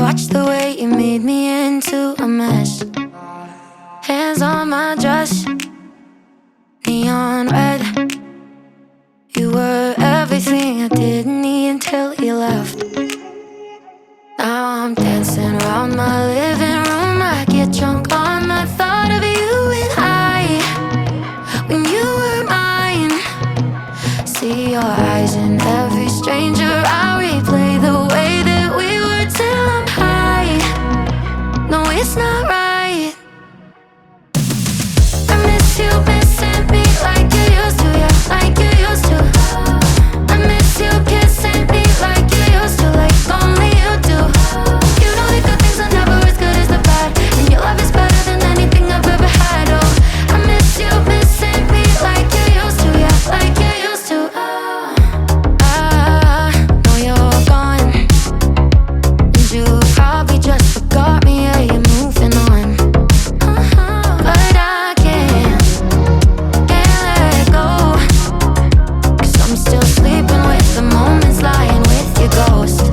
watch the way you made me into a mess. Hands on my dress, neon red. You were everything I didn't need until you left. Now I'm dancing around my living room. I get drunk on the thought of you and I, when you were mine. See your eyes in every stranger. I replay the way that we were till I'm high. No, it's not right. I miss you missing me like you used to, yeah, like you used to. I miss you kissing me like you used to, like only you do. You know the good things are never as good as the bad, and your love is better than anything I've ever had. Oh, I miss you missing me like you used to, yeah, like you used to. I know you're gone, and you probably just forgot me, yeah, you're moving on. But I can't let go, 'cause I'm still sleeping with the moments, lying with your ghost.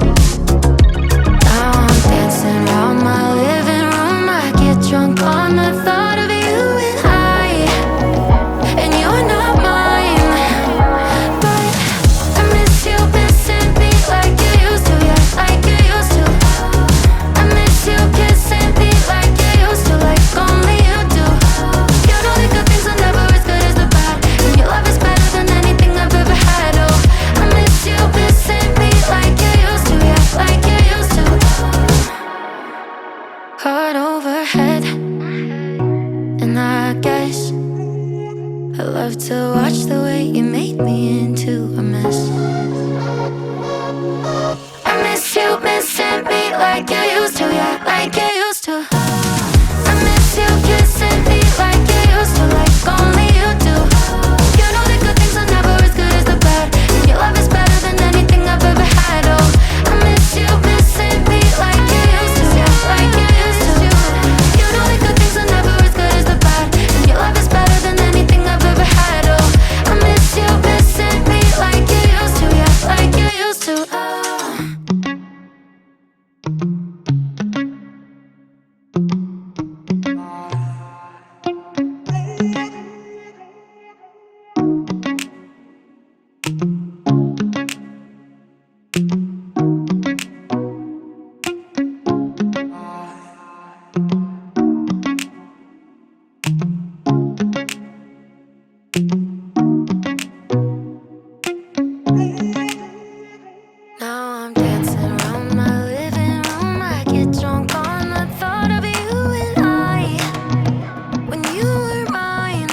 Now I'm dancing around my living room. I get drunk on the thought of you and I, and you're not mine. But I miss you missing me like you used to, yeah, like you used to. I miss you kissing me like you used to, like only you do. You know the good things are never as good as the bad, and your love is better than anything I've ever had. Oh, I miss you missing me like you used to, yeah, like you used to. Heart overhead, and I guess I love to watch the way you made me into a mess. I miss you missing me like you used to, yeah, like you used to. I miss you kissing me like you used to, like only you do. You know the good things are never as good as the bad, and your love is better than anything I've ever had. Oh, I miss you missing me like you used to, yeah, like you used to. You know the good things are never as good as the bad, and your love is better than anything I've ever had. Oh, I miss you missing me like you used to, yeah, like you used to. Now I'm dancing around my living room. I get drunk on the thought of you and I, when you were mine.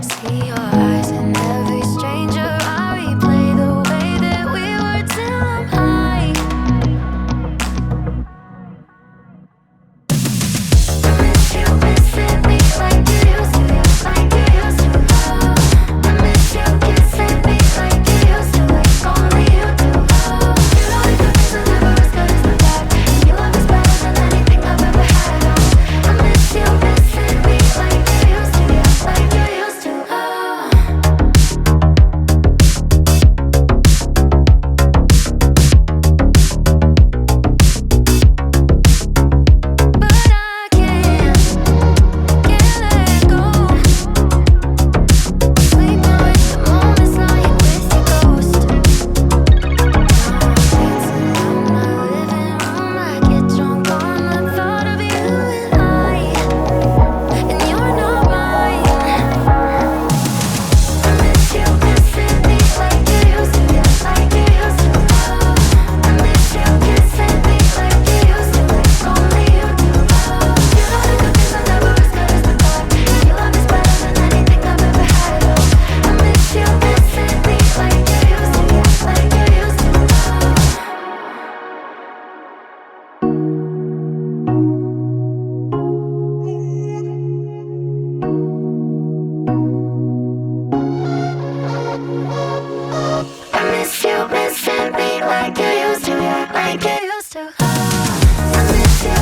See your eyes in every stranger. I replay the way that we were till I'm high. I miss you missing me like you used to, yeah, like you used to. I miss you kissing me like you used to, like only you do. You know the good things are never as good as the bad, and your love is better than anything I've ever had. Oh, I miss you missing me like you used to, yeah, like you used to. But I can't let go, sleeping with the moments, lying with your ghost. Dancing around my living room. I get drunk on the thought of you and I, and you're not mine. I miss you missing me like you used to, yeah, like you used to. I miss you kissing me like you used to, like only you do. You know the good things are never as good as the bad, and your love is better than anything I've ever had. Oh, I miss you missing me like you used to, yeah, like you used to. I miss you missing me like you used to, yeah, like you used to. I miss you